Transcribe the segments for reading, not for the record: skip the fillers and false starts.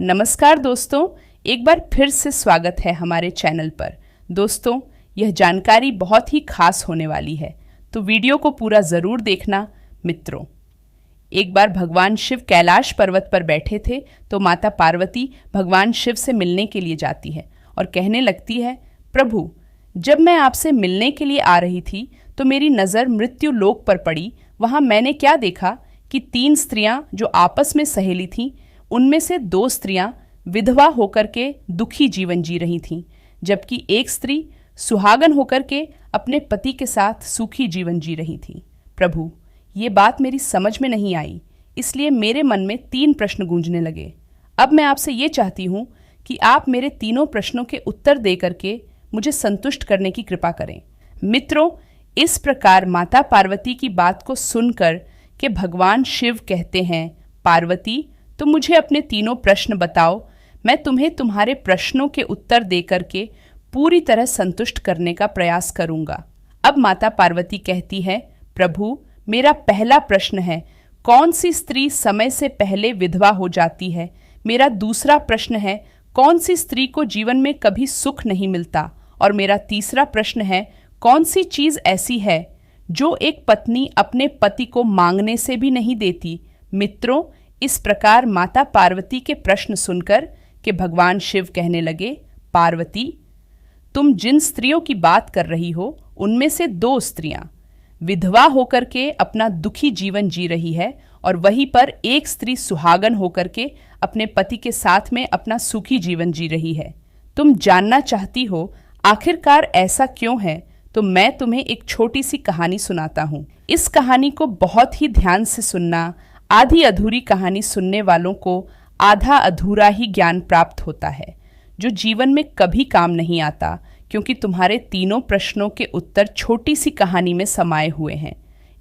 नमस्कार दोस्तों, एक बार फिर से स्वागत है हमारे चैनल पर। दोस्तों, यह जानकारी बहुत ही खास होने वाली है, तो वीडियो को पूरा ज़रूर देखना। मित्रों, एक बार भगवान शिव कैलाश पर्वत पर बैठे थे तो माता पार्वती भगवान शिव से मिलने के लिए जाती है और कहने लगती है, प्रभु, जब मैं आपसे मिलने के लिए आ रही थी तो मेरी नज़र मृत्यु लोक पर पड़ी। वहाँ मैंने क्या देखा कि 3 स्त्रियां जो आपस में सहेली थीं, उनमें से 2 स्त्रियां विधवा होकर के दुखी जीवन जी रही थीं, जबकि एक स्त्री सुहागन होकर के अपने पति के साथ सुखी जीवन जी रही थी। प्रभु, ये बात मेरी समझ में नहीं आई, इसलिए मेरे मन में 3 प्रश्न गूंजने लगे। अब मैं आपसे ये चाहती हूँ कि आप मेरे तीनों प्रश्नों के उत्तर दे करके मुझे संतुष्ट करने की कृपा करें। मित्रों, इस प्रकार माता पार्वती की बात को सुनकर कि भगवान शिव कहते हैं, पार्वती, तुम मुझे अपने तीनों प्रश्न बताओ, मैं तुम्हें तुम्हारे प्रश्नों के उत्तर दे करके पूरी तरह संतुष्ट करने का प्रयास करूंगा। अब माता पार्वती कहती है, प्रभु, मेरा पहला प्रश्न है, कौन सी स्त्री समय से पहले विधवा हो जाती है? मेरा दूसरा प्रश्न है, कौन सी स्त्री को जीवन में कभी सुख नहीं मिलता? और मेरा तीसरा प्रश्न है, कौन सी चीज ऐसी है जो एक पत्नी अपने पति को मांगने से भी नहीं देती? मित्रों, इस प्रकार माता पार्वती के प्रश्न सुनकर कि भगवान शिव कहने लगे, पार्वती, तुम जिन स्त्रियों की बात कर रही हो उनमें से 2 स्त्रियां विधवा होकर के अपना दुखी जीवन जी रही है और वहीं पर एक स्त्री सुहागन होकर के अपने पति के साथ में अपना सुखी जीवन जी रही है। तुम जानना चाहती हो आखिरकार ऐसा क्यों है, तो मैं तुम्हें एक छोटी सी कहानी सुनाता हूँ। इस कहानी को बहुत ही ध्यान से सुनना। आधी अधूरी कहानी सुनने वालों को आधा अधूरा ही ज्ञान प्राप्त होता है, जो जीवन में कभी काम नहीं आता, क्योंकि तुम्हारे तीनों प्रश्नों के उत्तर छोटी सी कहानी में समाये हुए हैं।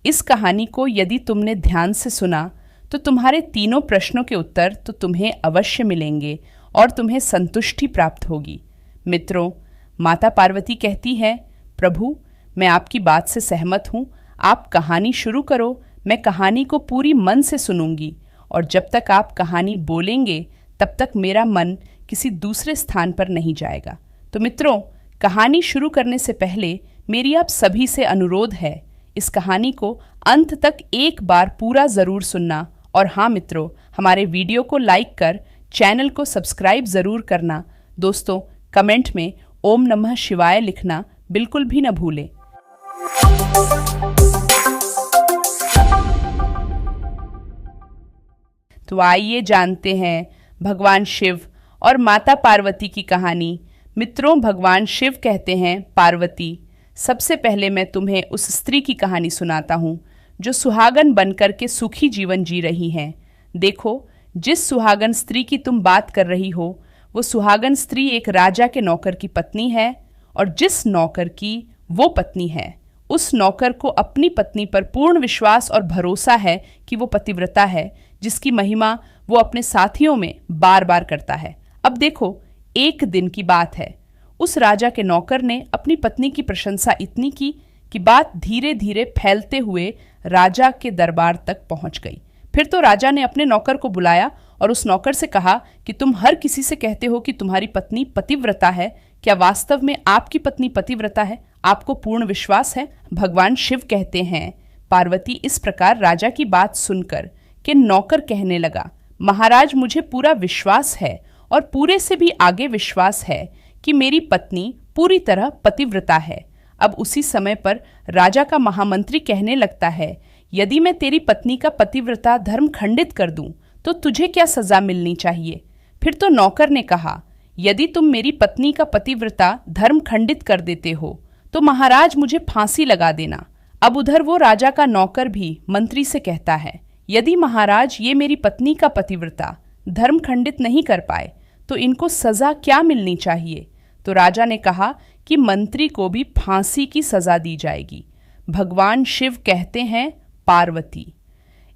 इस कहानी को यदि तुमने ध्यान से सुना तो तुम्हारे तीनों प्रश्नों के उत्तर तो तुम्हें अवश्य मिलेंगे और तुम्हें संतुष्टि प्राप्त होगी। मित्रों, माता पार्वती कहती है, प्रभु, मैं आपकी बात से सहमत हूँ, आप कहानी शुरू करो, मैं कहानी को पूरी मन से सुनूंगी, और जब तक आप कहानी बोलेंगे तब तक मेरा मन किसी दूसरे स्थान पर नहीं जाएगा। तो मित्रों, कहानी शुरू करने से पहले मेरी आप सभी से अनुरोध है, इस कहानी को अंत तक एक बार पूरा ज़रूर सुनना। और हाँ मित्रों, हमारे वीडियो को लाइक कर चैनल को सब्सक्राइब ज़रूर करना। दोस्तों, कमेंट में ओम नमः शिवाय लिखना बिल्कुल भी न भूलें। तो आइए जानते हैं भगवान शिव और माता पार्वती की कहानी। मित्रों, भगवान शिव कहते हैं, पार्वती, सबसे पहले मैं तुम्हें उस स्त्री की कहानी सुनाता हूँ जो सुहागन बनकर के सुखी जीवन जी रही हैं। देखो, जिस सुहागन स्त्री की तुम बात कर रही हो, वो सुहागन स्त्री एक राजा के नौकर की पत्नी है, और जिस नौकर की वो पत्नी है, उस नौकर को अपनी पत्नी पर पूर्ण विश्वास और भरोसा है कि वो पतिव्रता है, जिसकी महिमा वो अपने साथियों में बार बार करता है। अब देखो, एक दिन की बात है, उस राजा के नौकर ने अपनी पत्नी की प्रशंसा इतनी की कि बात धीरे धीरे फैलते हुए राजा के दरबार तक पहुंच गई। फिर तो राजा ने अपने नौकर को बुलाया और उस नौकर से कहा कि तुम हर किसी से कहते हो कि तुम्हारी पत्नी पतिव्रता है, क्या वास्तव में आपकी पत्नी पतिव्रता है? आपको पूर्ण विश्वास है? भगवान शिव कहते हैं, पार्वती, इस प्रकार राजा की बात सुनकर कि नौकर कहने लगा, महाराज, मुझे पूरा विश्वास है और पूरे से भी आगे विश्वास है कि मेरी पत्नी पूरी तरह पतिव्रता है। अब उसी समय पर राजा का महामंत्री कहने लगता है, यदि मैं तेरी पत्नी का पतिव्रता धर्म खंडित कर दूं तो तुझे क्या सजा मिलनी चाहिए? फिर तो नौकर ने कहा, यदि तुम मेरी पत्नी का पतिव्रता धर्म खंडित कर देते हो तो महाराज मुझे फांसी लगा देना। अब उधर वो राजा का नौकर भी मंत्री से कहता है, यदि महाराज ये मेरी पत्नी का पतिव्रता धर्म खंडित नहीं कर पाए तो इनको सजा क्या मिलनी चाहिए? तो राजा ने कहा कि मंत्री को भी फांसी की सजा दी जाएगी। भगवान शिव कहते हैं, पार्वती,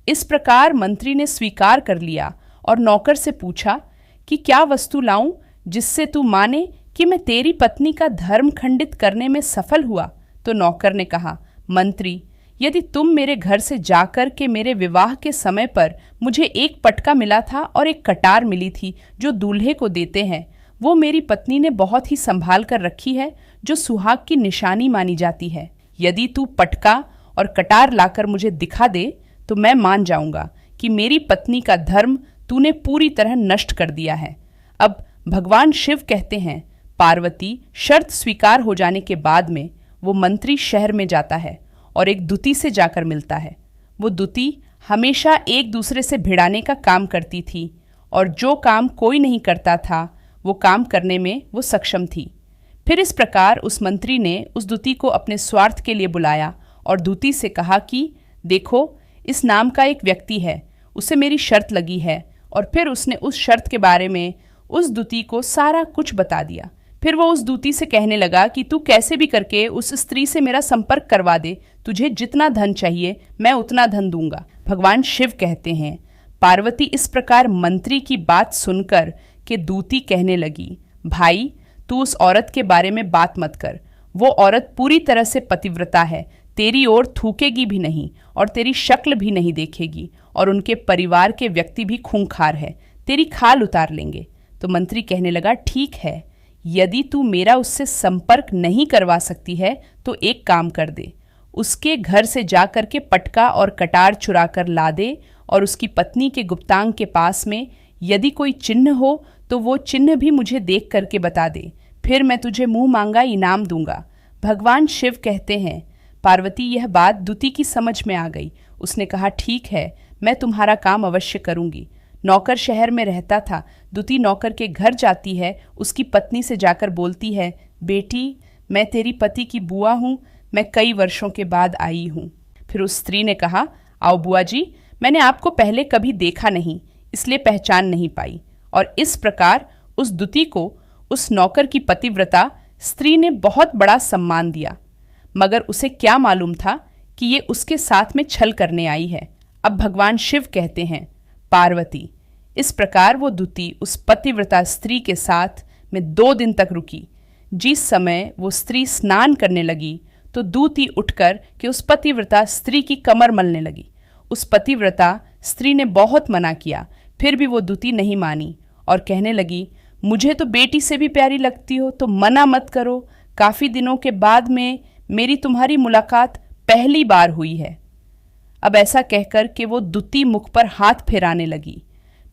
इस प्रकार मंत्री ने स्वीकार कर लिया और नौकर से पूछा कि क्या वस्तु लाऊं जिससे तू माने कि मैं तेरी पत्नी का धर्म खंडित करने में सफल हुआ? तो नौकर ने कहा, मंत्री, यदि तुम मेरे घर से जाकर के मेरे विवाह के समय पर मुझे एक पटका मिला था और एक कटार मिली थी जो दूल्हे को देते हैं, वो मेरी पत्नी ने बहुत ही संभाल कर रखी है, जो सुहाग की निशानी मानी जाती है। यदि तू पटका और कटार लाकर मुझे दिखा दे तो मैं मान जाऊंगा कि मेरी पत्नी का धर्म तूने पूरी तरह नष्ट कर दिया है। अब भगवान शिव कहते हैं, पार्वती शर्त स्वीकार हो जाने के बाद में वो मंत्री शहर में जाता है और एक दूती से जाकर मिलता है। वो दूती हमेशा एक दूसरे से भिड़ाने का काम करती थी और जो काम कोई नहीं करता था वो काम करने में वो सक्षम थी। फिर इस प्रकार उस मंत्री ने उस दूती को अपने स्वार्थ के लिए बुलाया और दूती से कहा कि देखो, इस नाम का एक व्यक्ति है, उसे मेरी शर्त लगी है। और फिर उसने उस शर्त के बारे में उस दूती को सारा कुछ बता दिया। फिर वो उस दूती से कहने लगा कि तू कैसे भी करके उस स्त्री से मेरा संपर्क करवा दे, तुझे जितना धन चाहिए मैं उतना धन दूंगा। भगवान शिव कहते हैं, पार्वती इस प्रकार मंत्री की बात सुनकर के दूती कहने लगी, भाई तू उस औरत के बारे में बात मत कर। वो औरत पूरी तरह से पतिव्रता है, तेरी ओर थूकेगी भी नहीं और तेरी शक्ल भी नहीं देखेगी, और उनके परिवार के व्यक्ति भी खूंखार है, तेरी खाल उतार लेंगे। तो मंत्री कहने लगा, ठीक है, यदि तू मेरा उससे संपर्क नहीं करवा सकती है तो एक काम कर दे, उसके घर से जाकर के पटका और कटार चुरा कर ला दे और उसकी पत्नी के गुप्तांग के पास में यदि कोई चिन्ह हो तो वो चिन्ह भी मुझे देख करके बता दे, फिर मैं तुझे मुंह मांगा इनाम दूंगा। भगवान शिव कहते हैं, पार्वती यह बात दूती की समझ में आ गई। उसने कहा, ठीक है, मैं तुम्हारा काम अवश्य करूंगी। नौकर शहर में रहता था। दूती नौकर के घर जाती है, उसकी पत्नी से जाकर बोलती है, बेटी मैं तेरी पति की बुआ हूँ, मैं कई वर्षों के बाद आई हूँ। फिर उस स्त्री ने कहा, आओ बुआ जी, मैंने आपको पहले कभी देखा नहीं, इसलिए पहचान नहीं पाई। और इस प्रकार उस दूती को उस नौकर की पतिव्रता स्त्री ने बहुत बड़ा सम्मान दिया, मगर उसे क्या मालूम था कि ये उसके साथ में छल करने आई है। अब भगवान शिव कहते हैं, पार्वती इस प्रकार वो दूती उस पतिव्रता स्त्री के साथ में 2 दिन तक रुकी। जिस समय वो स्त्री स्नान करने लगी तो दूती उठकर के उस पतिव्रता स्त्री की कमर मलने लगी। उस पतिव्रता स्त्री ने बहुत मना किया, फिर भी वो दूती नहीं मानी और कहने लगी, मुझे तो बेटी से भी प्यारी लगती हो तो मना मत करो। काफ़ी दिनों के बाद में मेरी तुम्हारी मुलाकात पहली बार हुई है। अब ऐसा कहकर कि वो दूती मुख पर हाथ फेराने लगी।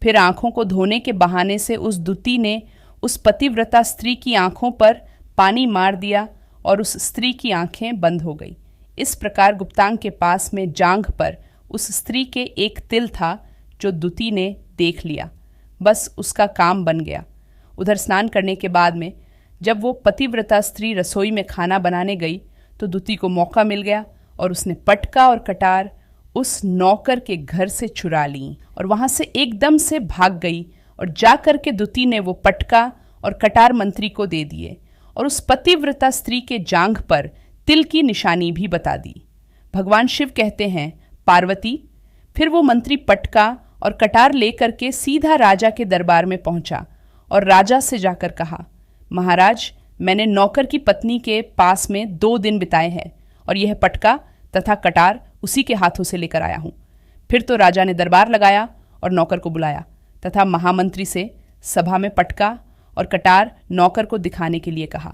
फिर आंखों को धोने के बहाने से उस दूती ने उस पतिव्रता स्त्री की आंखों पर पानी मार दिया और उस स्त्री की आंखें बंद हो गई। इस प्रकार गुप्तांग के पास में जांघ पर उस स्त्री के एक तिल था जो दूती ने देख लिया। बस उसका काम बन गया। उधर स्नान करने के बाद में जब वो पतिव्रता स्त्री रसोई में खाना बनाने गई तो दूती को मौका मिल गया और उसने पटका और कटार उस नौकर के घर से चुरा ली और वहां से एकदम से भाग गई और जाकर के दूती ने वो पटका और कटार मंत्री को दे दिए और उस पतिव्रता स्त्री के जांघ पर तिल की निशानी भी बता दी। भगवान शिव कहते हैं, पार्वती फिर वो मंत्री पटका और कटार लेकर के सीधा राजा के दरबार में पहुंचा और राजा से जाकर कहा, महाराज मैंने नौकर की पत्नी के पास में 2 दिन बिताए हैं और यह पटका तथा कटार उसी के हाथों से लेकर आया हूँ। फिर तो राजा ने दरबार लगाया और नौकर को बुलाया तथा महामंत्री से सभा में पटका और कटार नौकर को दिखाने के लिए कहा।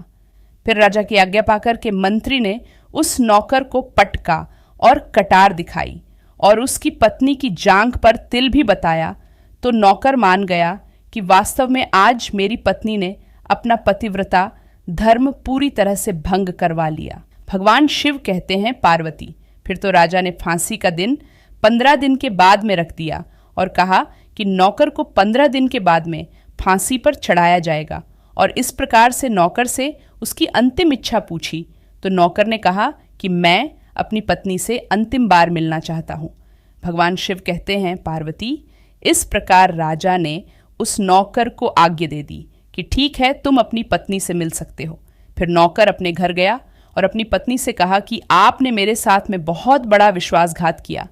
फिर राजा की आज्ञा पाकर के मंत्री ने उस नौकर को पटका और कटार दिखाई और उसकी पत्नी की जांघ पर तिल भी बताया तो नौकर मान गया कि वास्तव में आज मेरी पत्नी ने अपना पतिव्रता धर्म पूरी तरह से भंग करवा लिया। भगवान शिव कहते हैं, पार्वती फिर तो राजा ने फांसी का दिन 15 दिन के बाद में रख दिया और कहा कि नौकर को 15 दिन के बाद में फांसी पर चढ़ाया जाएगा। और इस प्रकार से नौकर से उसकी अंतिम इच्छा पूछी तो नौकर ने कहा कि मैं अपनी पत्नी से अंतिम बार मिलना चाहता हूँ। भगवान शिव कहते हैं, पार्वती इस प्रकार राजा ने उस नौकर को आज्ञा दे दी कि ठीक है, तुम अपनी पत्नी से मिल सकते हो। फिर नौकर अपने घर गया और अपनी पत्नी से कहा कि आपने मेरे साथ में बहुत बड़ा विश्वासघात किया।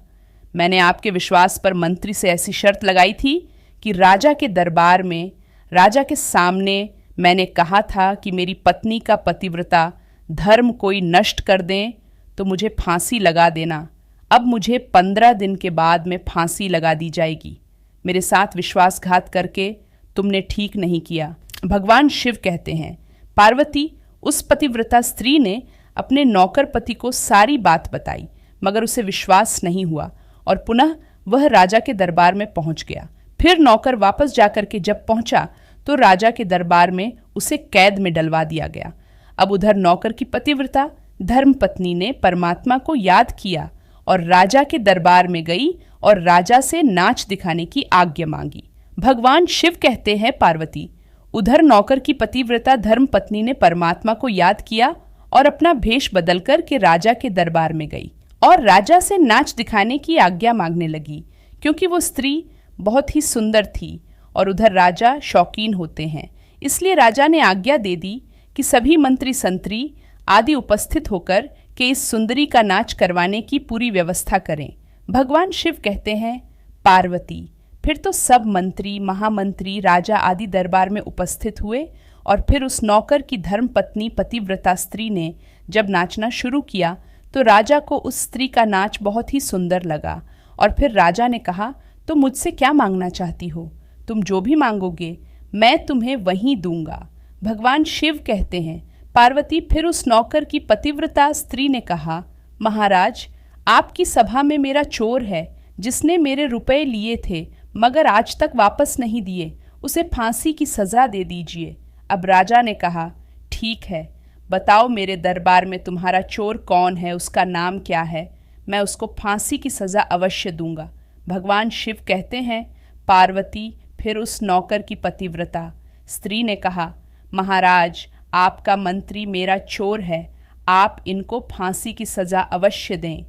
मैंने आपके विश्वास पर मंत्री से ऐसी शर्त लगाई थी कि राजा के दरबार में राजा के सामने मैंने कहा था कि मेरी पत्नी का पतिव्रता धर्म कोई नष्ट कर दें तो मुझे फांसी लगा देना। अब मुझे 15 दिन के बाद में फांसी लगा दी जाएगी। मेरे साथ विश्वासघात करके तुमने ठीक नहीं किया। भगवान शिव कहते हैं, पार्वती, उस पतिव्रता स्त्री ने अपने नौकर पति को सारी बात बताई, मगर उसे विश्वास नहीं हुआ और पुनः वह राजा के दरबार में पहुंच गया। फिर नौकर वापस जाकर के जब पहुंचा तो राजा के दरबार में उसे कैद में डलवा दिया गया। अब उधर नौकर की पतिव्रता धर्मपत्नी ने परमात्मा को याद किया और राजा के दरबार में गई और राजा से नाच दिखाने की आज्ञा मांगी। भगवान शिव कहते हैं, पार्वती, उधर नौकर की पतिव्रता धर्मपत्नी ने परमात्मा को याद किया और अपना भेष बदलकर के राजा के दरबार में गई और राजा से नाच दिखाने की आज्ञा मांगने लगी, क्योंकि वो स्त्री बहुत ही सुंदर थी और उधर राजा शौकीन होते हैं। इसलिए राजा ने आज्ञा दे दी कि सभी मंत्री संतरी आदि उपस्थित होकर के इस सुंदरी का नाच करवाने की पूरी व्यवस्था करें। भगवान शिव कहते हैं, पार्वती, फिर तो सब मंत्री, महामंत्री, राजा आदि दरबार में उपस्थित हुए और फिर उस नौकर की धर्मपत्नी पतिव्रता स्त्री ने जब नाचना शुरू किया तो राजा को उस स्त्री का नाच बहुत ही सुंदर लगा और फिर राजा ने कहा, तुम मुझसे क्या मांगना चाहती हो? तुम जो भी मांगोगे मैं तुम्हें वही दूंगा। भगवान शिव कहते हैं, पार्वती, फिर उस नौकर की पतिव्रता स्त्री ने कहा, महाराज, आपकी सभा में मेरा चोर है जिसने मेरे रुपए लिए थे मगर आज तक वापस नहीं दिए, उसे फांसी की सजा दे दीजिए। अब राजा ने कहा, ठीक है, बताओ मेरे दरबार में तुम्हारा चोर कौन है, उसका नाम क्या है, मैं उसको फांसी की सजा अवश्य दूंगा। भगवान शिव कहते हैं, पार्वती, फिर उस नौकर की पतिव्रता स्त्री ने कहा, महाराज, आपका मंत्री मेरा चोर है, आप इनको फांसी की सजा अवश्य दें।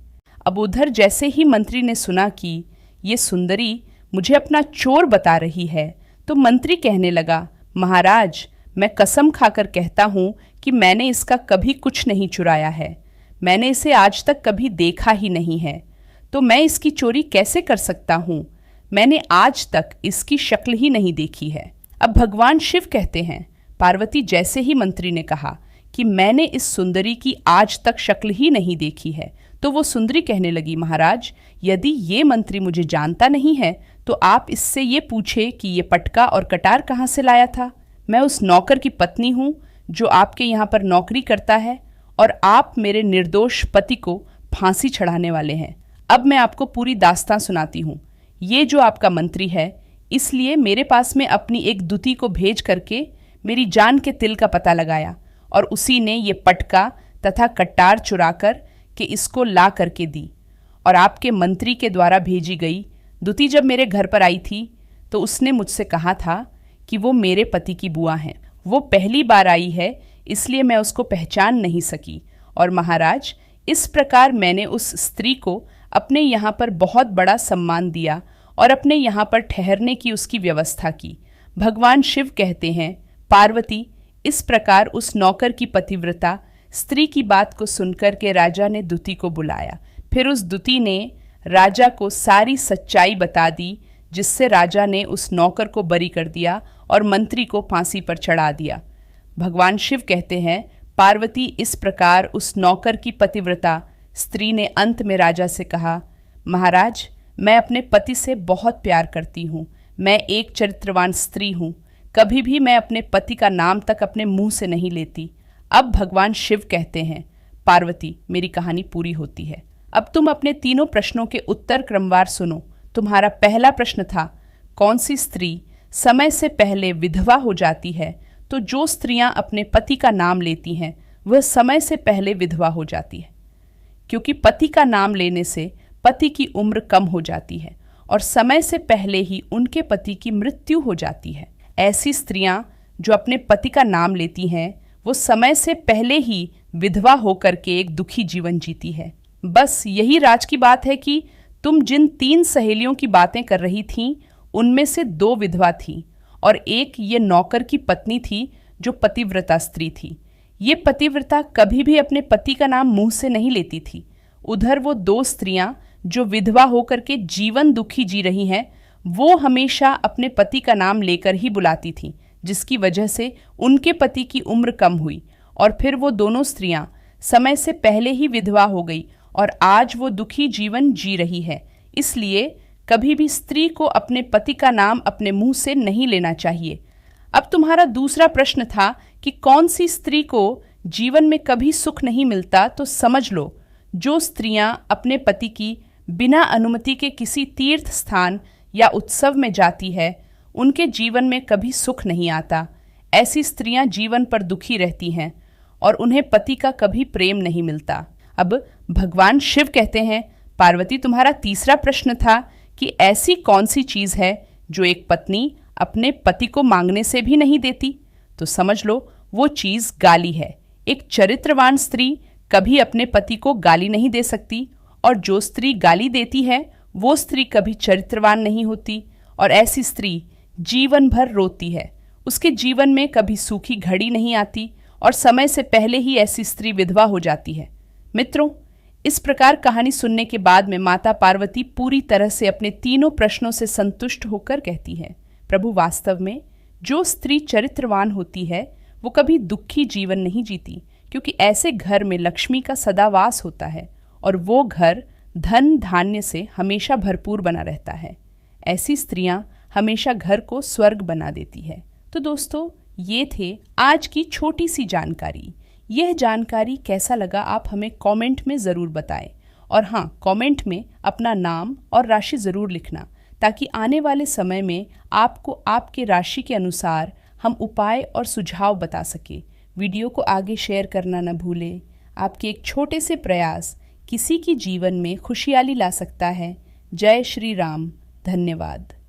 अब उधर जैसे ही मंत्री ने सुना कि ये सुंदरी मुझे अपना चोर बता रही है तो मंत्री कहने लगा, महाराज, मैं कसम खाकर कहता हूँ कि मैंने इसका कभी कुछ नहीं चुराया है, मैंने इसे आज तक कभी देखा ही नहीं है, तो मैं इसकी चोरी कैसे कर सकता हूँ? मैंने आज तक इसकी शक्ल ही नहीं देखी है। अब भगवान शिव कहते हैं, पार्वती, जैसे ही मंत्री ने कहा कि मैंने इस सुंदरी की आज तक शक्ल ही नहीं देखी है तो वो सुंदरी कहने लगी, महाराज, यदि ये मंत्री मुझे जानता नहीं है तो आप इससे ये पूछे कि ये पटका और कटार कहाँ से लाया था। मैं उस नौकर की पत्नी हूँ जो आपके यहाँ पर नौकरी करता है और आप मेरे निर्दोष पति को फांसी चढ़ाने वाले हैं। अब मैं आपको पूरी दास्तां सुनाती हूँ। ये जो आपका मंत्री है, इसलिए मेरे पास में अपनी एक दूती को भेज करके मेरी जान के तिल का पता लगाया और उसी ने ये पटका तथा कटार चुराकर कि इसको ला करके दी और आपके मंत्री के द्वारा भेजी गई दूती जब मेरे घर पर आई थी तो उसने मुझसे कहा था कि वो मेरे पति की बुआ हैं। वो पहली बार आई है इसलिए मैं उसको पहचान नहीं सकी और महाराज, इस प्रकार मैंने उस स्त्री को अपने यहाँ पर बहुत बड़ा सम्मान दिया और अपने यहाँ पर ठहरने की उसकी व्यवस्था की। भगवान शिव कहते हैं, पार्वती, इस प्रकार उस नौकर की पतिव्रता स्त्री की बात को सुनकर के राजा ने दूती को बुलाया। फिर उस दूती ने राजा को सारी सच्चाई बता दी, जिससे राजा ने उस नौकर को बरी कर दिया और मंत्री को फांसी पर चढ़ा दिया। भगवान शिव कहते हैं, पार्वती, इस प्रकार उस नौकर की पतिव्रता स्त्री ने अंत में राजा से कहा, महाराज, मैं अपने पति से बहुत प्यार करती हूँ, मैं एक चरित्रवान स्त्री हूँ, कभी भी मैं अपने पति का नाम तक अपने मुंह से नहीं लेती। अब भगवान शिव कहते हैं, पार्वती, मेरी कहानी पूरी होती है। अब तुम अपने तीनों प्रश्नों के उत्तर क्रमवार सुनो। तुम्हारा पहला प्रश्न था, कौन सी स्त्री समय से पहले विधवा हो जाती है? तो जो स्त्रियां अपने पति का नाम लेती हैं वह समय से पहले विधवा हो जाती है, क्योंकि पति का नाम लेने से पति की उम्र कम हो जाती है और समय से पहले ही उनके पति की मृत्यु हो जाती है। ऐसी स्त्रियां जो अपने पति का नाम लेती हैं वो समय से पहले ही विधवा होकर के एक दुखी जीवन जीती है। बस यही राज की बात है कि तुम जिन 3 सहेलियों की बातें कर रही थीं उनमें से 2 विधवा थीं और एक ये नौकर की पत्नी थी जो पतिव्रता स्त्री थी। ये पतिव्रता कभी भी अपने पति का नाम मुंह से नहीं लेती थी। उधर वो 2 स्त्रियां जो विधवा होकर के जीवन दुखी जी रही हैं वो हमेशा अपने पति का नाम लेकर ही बुलाती थीं, जिसकी वजह से उनके पति की उम्र कम हुई और फिर वो दोनों स्त्रियां समय से पहले ही विधवा हो गई और आज वो दुखी जीवन जी रही है। इसलिए कभी भी स्त्री को अपने पति का नाम अपने मुंह से नहीं लेना चाहिए। अब तुम्हारा दूसरा प्रश्न था कि कौन सी स्त्री को जीवन में कभी सुख नहीं मिलता, तो समझ लो, जो स्त्रियां अपने पति की बिना अनुमति के किसी तीर्थ स्थान या उत्सव में जाती है, उनके जीवन में कभी सुख नहीं आता। ऐसी स्त्रियां जीवन पर दुखी रहती हैं और उन्हें पति का कभी प्रेम नहीं मिलता। अब भगवान शिव कहते हैं, पार्वती, तुम्हारा तीसरा प्रश्न था कि ऐसी कौन सी चीज है जो एक पत्नी अपने पति को मांगने से भी नहीं देती, तो समझ लो वो चीज गाली है। एक चरित्रवान स्त्री कभी अपने पति को गाली नहीं दे सकती, और जो स्त्री गाली देती है वो स्त्री कभी चरित्रवान नहीं होती, और ऐसी स्त्री जीवन भर रोती है। उसके जीवन में कभी सूखी घड़ी नहीं आती और समय से पहले ही ऐसी स्त्री विधवा हो जाती है। मित्रों, इस प्रकार कहानी सुनने के बाद में माता पार्वती पूरी तरह से अपने तीनों प्रश्नों से संतुष्ट होकर कहती है, प्रभु, वास्तव में जो स्त्री चरित्रवान होती है वो कभी दुखी जीवन नहीं जीती, क्योंकि ऐसे घर में लक्ष्मी का सदा वास होता है और वो घर धन धान्य से हमेशा भरपूर बना रहता है। ऐसी स्त्रियां हमेशा घर को स्वर्ग बना देती है। तो दोस्तों, ये थे आज की छोटी सी जानकारी। यह जानकारी कैसा लगा आप हमें कमेंट में ज़रूर बताएं, और हाँ, कमेंट में अपना नाम और राशि ज़रूर लिखना, ताकि आने वाले समय में आपको आपके राशि के अनुसार हम उपाय और सुझाव बता सके। वीडियो को आगे शेयर करना न भूलें। आपके एक छोटे से प्रयास किसी की जीवन में खुशहाली ला सकता है। जय श्री राम। धन्यवाद।